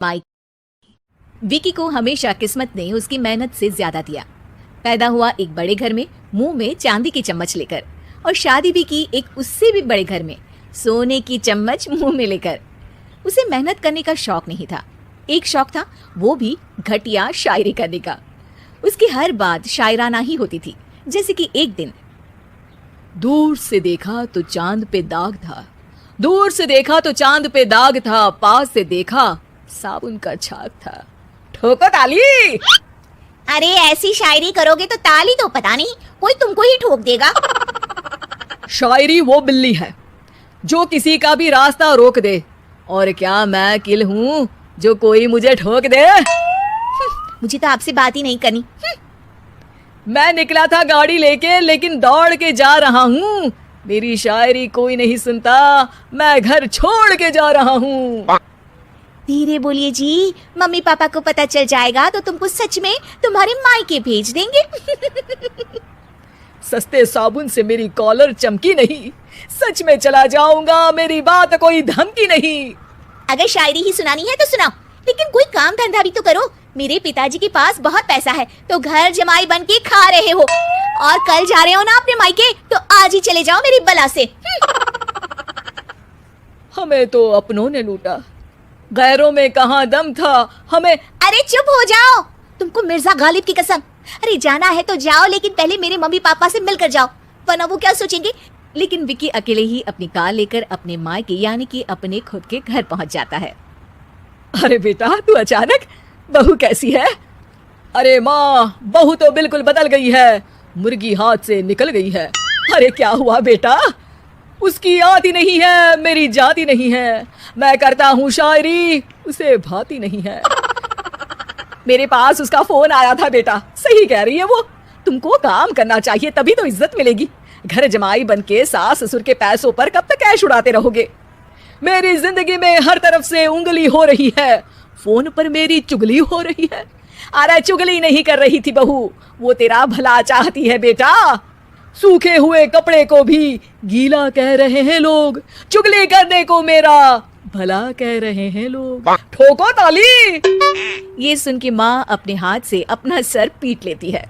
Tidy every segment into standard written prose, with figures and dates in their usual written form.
Mic. Vicky को हमेशा किस्मत ने उसकी मेहनत से ज्यादा दिया। पैदा हुआ एक बड़े घर में मुंह में चांदी की चम्मच लेकर, और शादी भी की एक उससे भी बड़े घर में सोने की चम्मच मुंह में लेकर। उसे मेहनत करने का शौक नहीं था, एक शौक था, वो भी घटिया शायरी करने का। उसकी हर बात शायराना ही होती थी। जैसे कि एक दिन, दूर से देखा तो चांद पे दाग था, दूर से देखा तो चांद पे दाग था, पास से देखा साबुन का छाग था। ठोको ताली। अरे ऐसी शायरी करोगे तो ताली तो पता नहीं कोई तुमको ही ठोक देगा। शायरी वो बिल्ली है जो किसी का भी रास्ता रोक दे, और क्या मैं किल हूँ जो कोई मुझे ठोक दे। मुझे तो आपसे बात ही नहीं करनी। मैं निकला था गाड़ी लेके, लेकिन दौड़ के जा रहा हूँ। मेरी शायरी कोई नहीं सुनता, मैं घर छोड़ के जा रहा हूँ। धीरे बोलिए जी, मम्मी पापा को पता चल जाएगा तो तुमको सच में तुम्हारे मायके भेज देंगे। सस्ते साबुन से मेरी कॉलर चमकी नहीं, सच में चला जाऊंगा, मेरी बात कोई धमकी नहीं। अगर शायरी ही सुनानी है तो सुनाओ, लेकिन कोई काम धंधा भी तो करो। मेरे पिताजी के पास बहुत पैसा है तो घर जमाई बन के खा रहे हो, और कल जा रहे हो ना अपने मायके तो आज ही चले जाओ मेरी बला से। हमें तो अपनों ने लूटा, गैरों में कहाँ दम था हमें। अरे चुप हो जाओ, तुमको मिर्जा गालिब की कसम। अरे जाना है तो जाओ, लेकिन पहले मेरे मम्मी पापा से मिलकर जाओ, वरना वो क्या सोचेंगे। लेकिन विकी अकेले ही अपनी कार लेकर अपने मायके यानी कि अपने खुद के घर पहुंच जाता है। अरे बेटा, तू अचानक, बहू कैसी है? अरे माँ, बहू तो बिल्कुल बदल गई है, मुर्गी हाथ से निकल गई है। अरे क्या हुआ बेटा? उसकी आती नहीं है, मेरी जाती नहीं है। मैं करता हूँ शायरी, उसे भाती नहीं है। मेरे पास उसका फोन आया था बेटा, सही कह रही है वो। तुमको काम करना चाहिए, तभी तो इज्जत मिलेगी। घर जमाई बनके सास ससुर के पैसों पर कब तक ऐश उड़ाते रहोगे? मेरी जिंदगी में हर तरफ से उंगली हो रही है, फोन पर मेरी चुगली हो रही है। अरे चुगली नहीं कर रही थी बहू, वो तेरा भला चाहती है बेटा। सूखे हुए कपड़े को भी गीला कह रहे हैं लोग, चुगली करने को मेरा भला कह रहे हैं लोग। ठोको ताली। ये सुन के माँ अपने हाथ से अपना सर पीट लेती है।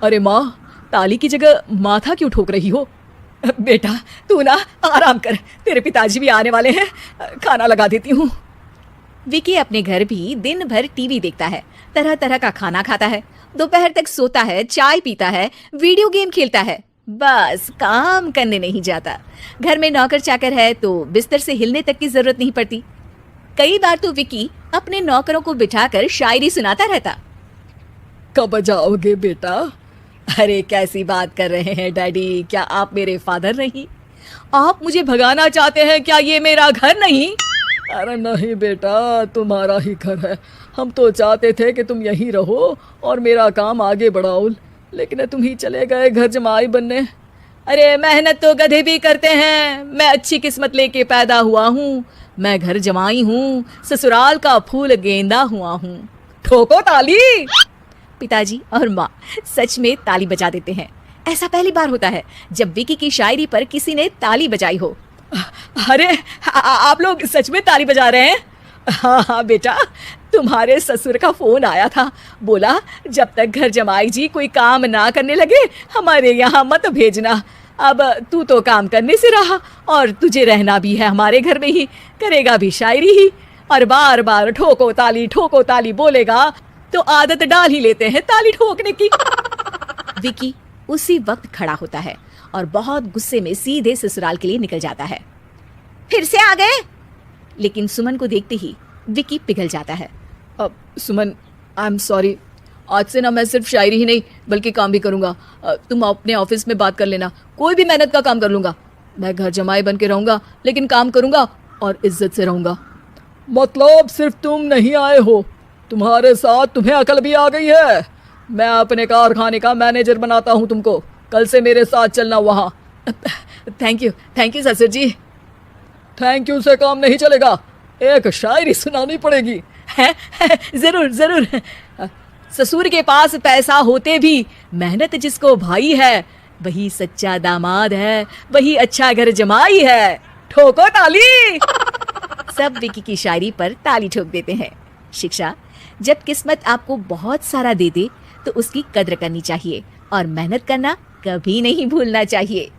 अरे माँ, ताली की जगह माथा क्यों ठोक रही हो? बेटा तू ना आराम कर, तेरे पिताजी भी आने वाले हैं, खाना लगा देती हूँ। विकी अपने घर भी दिन भर टीवी देखता है, तरह तरह का खाना खाता है, दोपहर तक सोता है, चाय पीता है, वीडियो गेम खेलता है, बस काम करने नहीं जाता। घर में नौकर चाकर है तो बिस्तर से हिलने तक की जरूरत नहीं पड़ती। कई बार तो विकी अपने नौकरों को बिठाकर शायरी सुनाता रहता। कब जाओगे बेटा? अरे कैसी बात कर रहे हैं डैडी, क्या आप मेरे फादर नहीं? आप मुझे भगाना चाहते हैं क्या? ये मेरा घर नहीं। अरे नहीं बेटा, तुम्हारा ही घर है। हम तो चाहते थे कि तुम यहीं रहो और मेरा काम आगे बढ़ाओ, लेकिन तुम ही चले गए घर जमाई बनने। अरे मेहनत तो गधे भी करते हैं, मैं अच्छी किस्मत लेके पैदा हुआ हूँ, मैं घर जमाई हूँ, ससुराल का फूल गेंदा हुआ हूँ। ठोको ताली। पिताजी और माँ सच में ताली बजा देते हैं। ऐसा पहली बार होता है जब विकी की शायरी पर किसी ने ताली बजाई हो। अरे आप लोग सच में ताली बजा रहे हैं? हाँ हाँ बेटा, तुम्हारे ससुर का फोन आया था, बोला जब तक घर जमाई जी कोई काम ना करने लगे हमारे यहाँ मत भेजना। अब तू तो काम करने से रहा और तुझे रहना भी है हमारे घर में ही, करेगा भी शायरी ही, और बार बार ठोको ताली बोलेगा तो आदत डाल ही लेते हैं ताली ठोकने की। विकी उसी वक्त खड़ा होता है और बहुत गुस्से में सीधे ससुराल के लिए निकल जाता है। फिर से आ गए? लेकिन सुमन को देखते ही विकी पिघल जाता है। अब सुमन, आई एम सॉरी, आज से ना मैं सिर्फ शायरी ही नहीं बल्कि काम भी करूंगा। तुम अपने ऑफिस में बात कर लेना, कोई भी मेहनत का काम कर लूंगा। मैं घर जमाई बन के रहूंगा, लेकिन काम करूंगा और इज्जत से रहूंगा। मतलब सिर्फ तुम नहीं आए हो, तुम्हारे साथ तुम्हें अकल भी आ गई है। मैं अपने कारखाने का मैनेजर बनाता हूँ तुमको, कल से मेरे साथ चलना वहाँ। थैंक यू ससुर जी। थैंक यू से काम नहीं चलेगा, एक शायरी सुनानी पड़ेगी। जरूर। ससुर के पास पैसा होते भी मेहनत जिसको भाई है, वही सच्चा दामाद है, वही अच्छा घर जमाई है। ठोको ताली। सब विकी की शायरी पर ताली ठोक देते हैं। शिक्षा, जब किस्मत आपको बहुत सारा दे दे तो उसकी कद्र करनी चाहिए और मेहनत करना कभी नहीं भूलना चाहिए।